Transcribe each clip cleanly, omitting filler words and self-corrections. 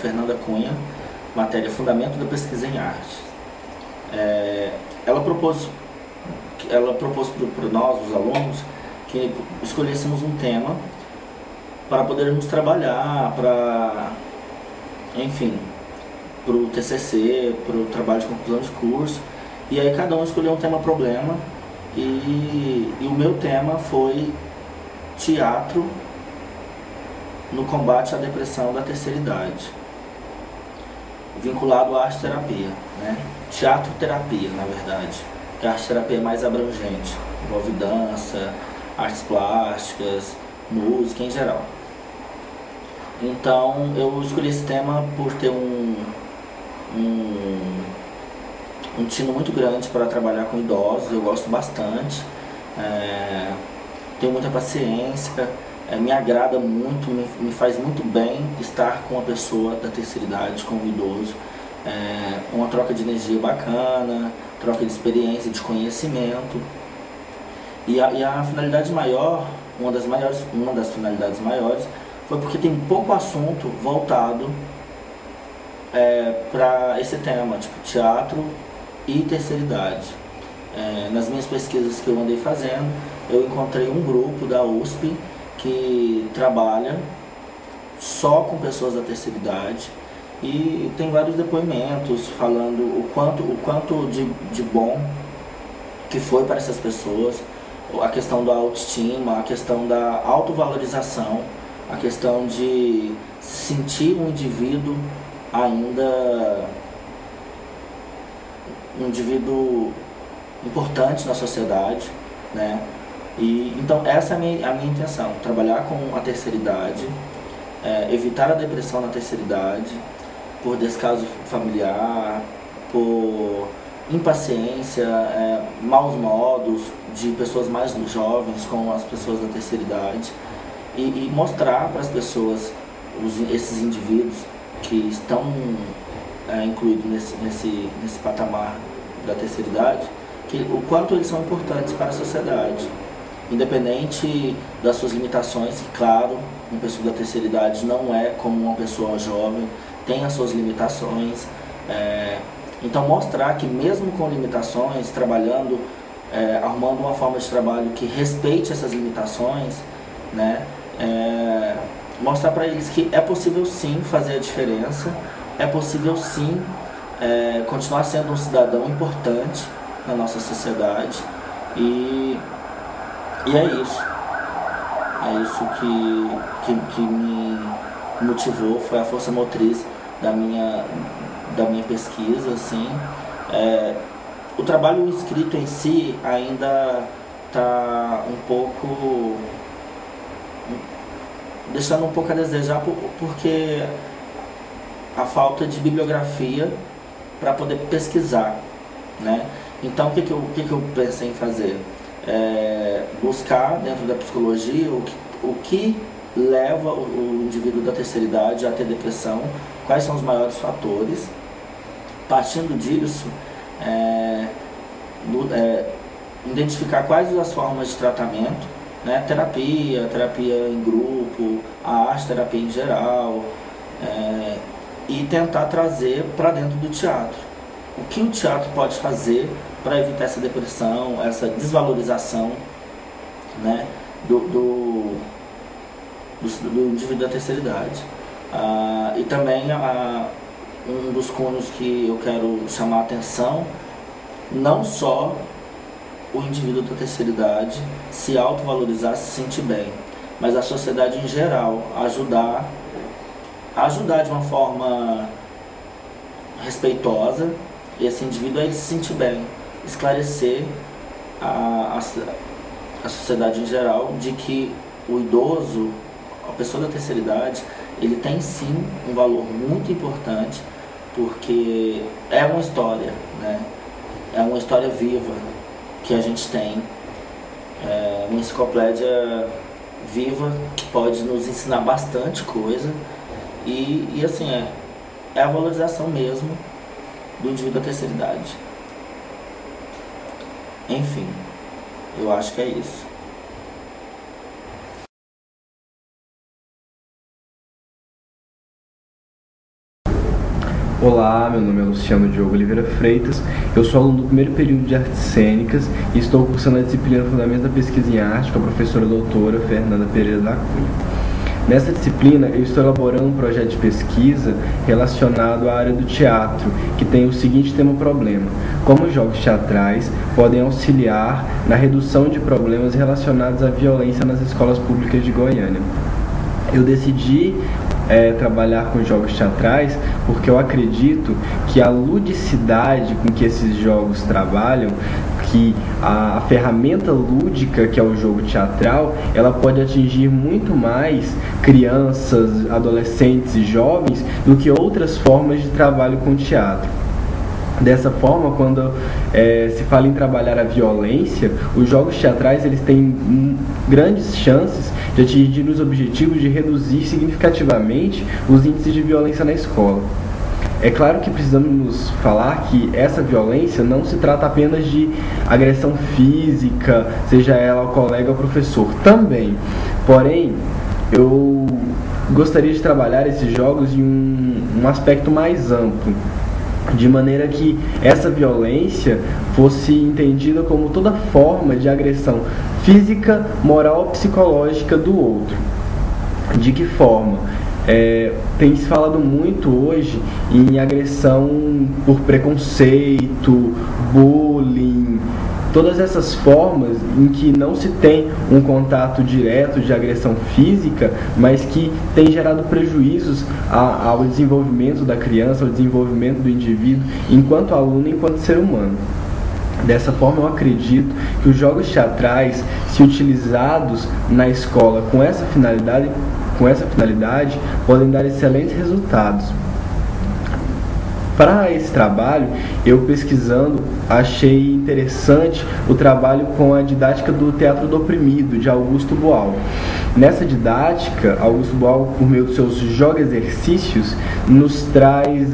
Fernanda Cunha, matéria Fundamento da Pesquisa em Arte. Ela propôs para nós, os alunos, que escolhêssemos um tema para podermos trabalhar, enfim, para o TCC, para o trabalho de conclusão de curso. E aí cada um escolheu um tema-problema e o meu tema foi teatro no combate à depressão da terceira idade, vinculado à arte-terapia, né? Teatro-terapia, na verdade, porque a arte-terapia é mais abrangente, envolve dança, artes plásticas, música em geral. Então eu escolhi esse tema por ter um tino muito grande para trabalhar com idosos. Eu gosto bastante, tenho muita paciência, me agrada muito, me faz muito bem estar com a pessoa da terceira idade, com o idoso. Uma troca de energia bacana, troca de experiência, de conhecimento. E a finalidade maior, uma das finalidades maiores, foi porque tem pouco assunto voltado para esse tema, tipo teatro e terceira idade. Nas minhas pesquisas que eu andei fazendo, eu encontrei um grupo da USP que trabalha só com pessoas da terceira idade e tem vários depoimentos falando o quanto de bom que foi para essas pessoas, a questão da autoestima, a questão da autovalorização, a questão de sentir um indivíduo ainda um indivíduo importante na sociedade, né? E então essa é a minha intenção, trabalhar com a terceira idade, evitar a depressão na terceira idade, por descaso familiar, por impaciência, maus modos de pessoas mais jovens com as pessoas da terceira idade, e mostrar para as pessoas, esses indivíduos que estão incluídos nesse patamar da terceira idade, o quanto eles são importantes para a sociedade, independente das suas limitações. E claro, uma pessoa da terceira idade não é como uma pessoa jovem, tem as suas limitações. Então mostrar que mesmo com limitações, trabalhando, arrumando uma forma de trabalho que respeite essas limitações, né? Mostrar para eles que é possível sim fazer a diferença, é possível sim continuar sendo um cidadão importante na nossa sociedade. E é isso. É isso que me motivou, foi a força motriz da minha pesquisa, assim. O trabalho escrito em si ainda está deixando um pouco a desejar, porque a falta de bibliografia para poder pesquisar, né? Então o que eu pensei em fazer? Buscar dentro da psicologia o que leva o indivíduo da terceira idade a ter depressão, quais são os maiores fatores. Partindo disso, identificar quais as formas de tratamento, né? Terapia em grupo, a arte-terapia em geral, e tentar trazer para dentro do teatro. O que o teatro pode fazer para evitar essa depressão, essa desvalorização, né, do indivíduo da terceira idade. E também um dos cunhos que eu quero chamar a atenção, não só o indivíduo da terceira idade se autovalorizar, se sentir bem, mas a sociedade em geral ajudar de uma forma respeitosa esse indivíduo a ele se sentir bem, esclarecer a sociedade em geral de que o idoso, a pessoa da terceira idade, ele tem sim um valor muito importante, porque é uma história, né? É uma história viva que a gente tem, uma enciclopédia viva que pode nos ensinar bastante coisa, e assim, é a valorização mesmo do indivíduo da terceira idade. Enfim, eu acho que é isso. Olá, meu nome é Luciano Diogo Oliveira Freitas, eu sou aluno do primeiro período de Artes Cênicas e estou cursando a disciplina Fundamentos da Pesquisa em Arte com a professora doutora Fernanda Pereira da Cunha. Nessa disciplina, eu estou elaborando um projeto de pesquisa relacionado à área do teatro, que tem o seguinte tema-problema: como os jogos teatrais podem auxiliar na redução de problemas relacionados à violência nas escolas públicas de Goiânia. Eu decidi trabalhar com jogos teatrais porque eu acredito que a ludicidade com que esses jogos trabalham, que a ferramenta lúdica que é o jogo teatral, ela pode atingir muito mais crianças, adolescentes e jovens do que outras formas de trabalho com teatro. Dessa forma, quando se fala em trabalhar a violência, os jogos teatrais eles têm grandes chances de atingir os objetivos de reduzir significativamente os índices de violência na escola. É claro que precisamos falar que essa violência não se trata apenas de agressão física, seja ela ao colega ou ao professor, também. Porém, eu gostaria de trabalhar esses jogos em um aspecto mais amplo, de maneira que essa violência fosse entendida como toda forma de agressão física, moral ou psicológica do outro. De que forma? Tem se falado muito hoje em agressão por preconceito, bullying, todas essas formas em que não se tem um contato direto de agressão física, mas que tem gerado prejuízos ao desenvolvimento da criança, ao desenvolvimento do indivíduo, enquanto aluno e enquanto ser humano. Dessa forma, eu acredito que os jogos teatrais, se utilizados na escola com essa finalidade, podem dar excelentes resultados. Para esse trabalho, eu pesquisando, achei interessante o trabalho com a didática do Teatro do Oprimido, de Augusto Boal. Nessa didática, Augusto Boal, por meio dos seus jogo-exercícios, nos traz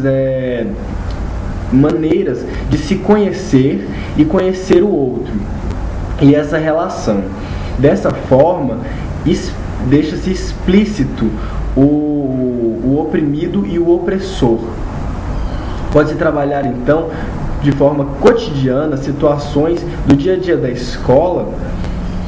maneiras de se conhecer e conhecer o outro, e essa relação. Dessa forma, deixa-se explícito o oprimido e o opressor. Pode-se trabalhar, então, de forma cotidiana, situações do dia a dia da escola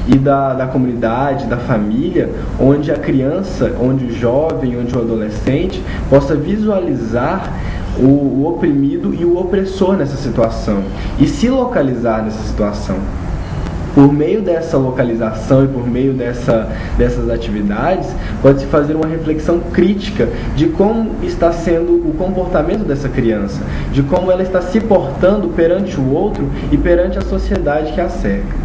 e da comunidade, da família, onde a criança, onde o jovem, onde o adolescente possa visualizar o oprimido e o opressor nessa situação e se localizar nessa situação. Por meio dessa localização e por meio dessas atividades, pode-se fazer uma reflexão crítica de como está sendo o comportamento dessa criança, de como ela está se portando perante o outro e perante a sociedade que a cerca.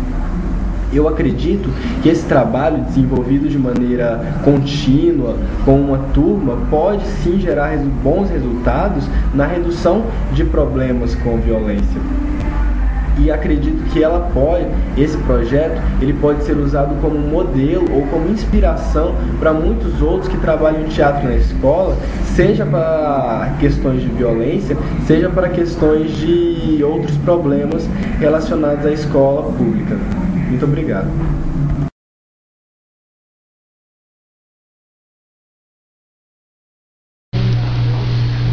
Eu acredito que esse trabalho desenvolvido de maneira contínua, com uma turma, pode sim gerar bons resultados na redução de problemas com violência. E acredito que esse projeto ele pode ser usado como modelo ou como inspiração para muitos outros que trabalham teatro na escola, seja para questões de violência, seja para questões de outros problemas relacionados à escola pública. Muito obrigado.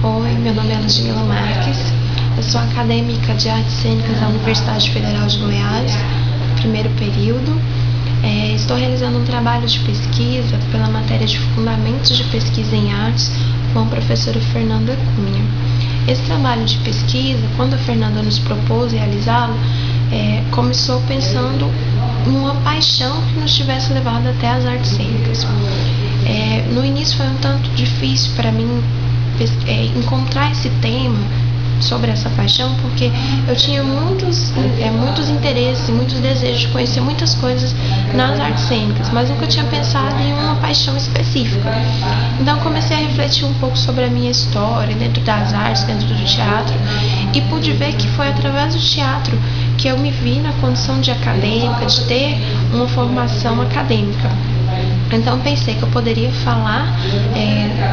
Oi, meu nome é Ludmila Marques. Eu sou acadêmica de Artes Cênicas da Universidade Federal de Goiás, primeiro período. Estou realizando um trabalho de pesquisa pela matéria de Fundamentos de Pesquisa em Artes com a professora Fernanda Cunha. Esse trabalho de pesquisa, quando a Fernanda nos propôs realizá-lo, começou pensando em uma paixão que nos tivesse levado até as artes cênicas. No início foi um tanto difícil para mim encontrar esse tema sobre essa paixão, porque eu tinha muitos interesses e muitos desejos de conhecer muitas coisas nas artes cênicas, mas nunca tinha pensado em uma paixão específica. Então comecei a refletir um pouco sobre a minha história dentro das artes, dentro do teatro, e pude ver que foi através do teatro que eu me vi na condição de acadêmica, de ter uma formação acadêmica. Então pensei que eu poderia falar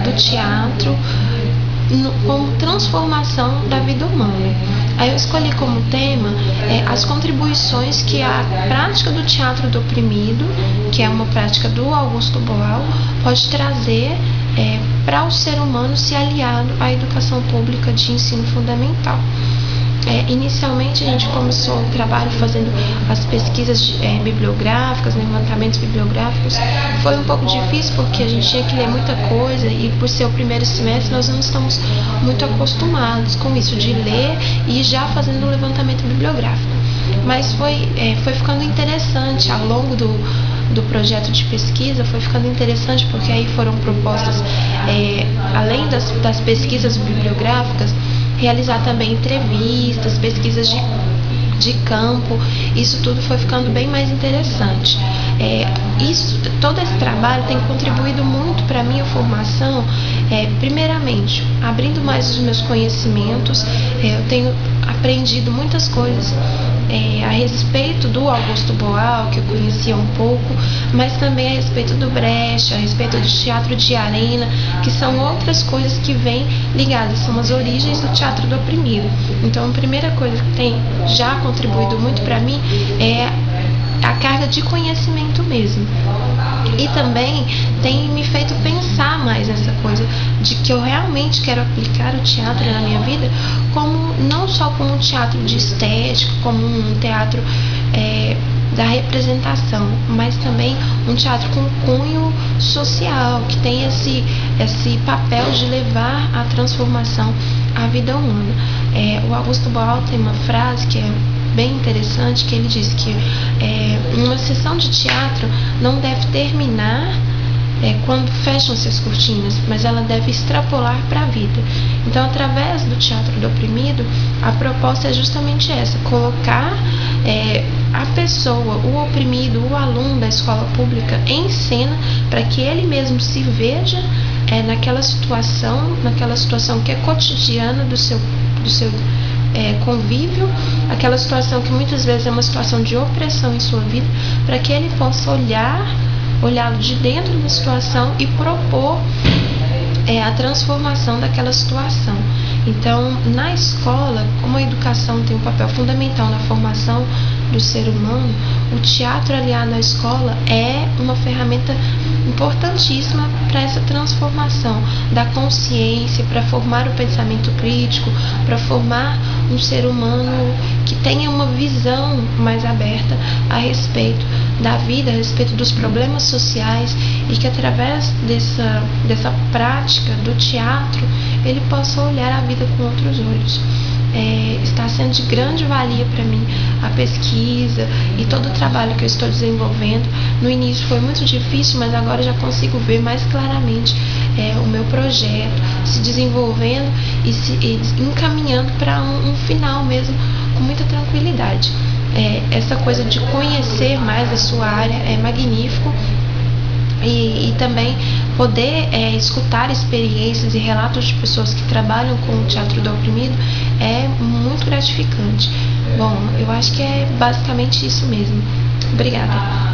do teatro como transformação da vida humana. Aí eu escolhi como tema as contribuições que a prática do teatro do oprimido, que é uma prática do Augusto Boal, pode trazer para o ser humano se aliado à educação pública de ensino fundamental. Inicialmente a gente começou o trabalho fazendo as pesquisas bibliográficas, levantamentos bibliográficos. Foi um pouco difícil porque a gente tinha que ler muita coisa e por ser o primeiro semestre nós não estamos muito acostumados com isso de ler e já fazendo o levantamento bibliográfico. Mas foi ficando interessante ao longo do projeto de pesquisa, foi ficando interessante porque aí foram propostas, além das pesquisas bibliográficas, realizar também entrevistas, pesquisas de campo. Isso tudo foi ficando bem mais interessante. Todo esse trabalho tem contribuído muito para a minha formação, primeiramente, abrindo mais os meus conhecimentos. Eu tenho aprendido muitas coisas a respeito do Augusto Boal, que eu conhecia um pouco, mas também a respeito do Brecht, a respeito do teatro de arena, que são outras coisas que vêm ligadas, são as origens do teatro do oprimido. Então, a primeira coisa que tem já contribuído muito para mim é a carga de conhecimento mesmo. E também tem me feito pensar mais nessa coisa de que eu realmente quero aplicar o teatro na minha vida, não só como um teatro de estética, como um teatro da representação, mas também um teatro com cunho social, que tem esse papel de levar a transformação à vida humana. O Augusto Boal tem uma frase que é bem interessante, que ele diz que uma sessão de teatro não deve terminar quando fecham-se as cortinas, mas ela deve extrapolar para a vida. Então, através do teatro do oprimido, a proposta é justamente essa: colocar a pessoa, o oprimido, o aluno da escola pública em cena, para que ele mesmo se veja naquela situação que é cotidiana do seu convívio, aquela situação que muitas vezes é uma situação de opressão em sua vida, para que ele possa olhá-lo de dentro da situação e propor a transformação daquela situação. Então, na escola, como a educação tem um papel fundamental na formação do ser humano, o teatro aliado à escola é uma ferramenta importantíssima para essa transformação da consciência, para formar o pensamento crítico, para formar um ser humano que tenha uma visão mais aberta a respeito da vida, a respeito dos problemas sociais, e que através dessa prática do teatro ele possa olhar a vida com outros olhos. Está sendo de grande valia para mim a pesquisa e todo o trabalho que eu estou desenvolvendo. No início foi muito difícil, mas agora já consigo ver mais claramente o meu projeto se desenvolvendo e se encaminhando para um final mesmo com muita tranquilidade. Essa coisa de conhecer mais a sua área é magnífico. E também poder escutar experiências e relatos de pessoas que trabalham com o teatro do oprimido é muito gratificante. Bom, eu acho que é basicamente isso mesmo. Obrigada.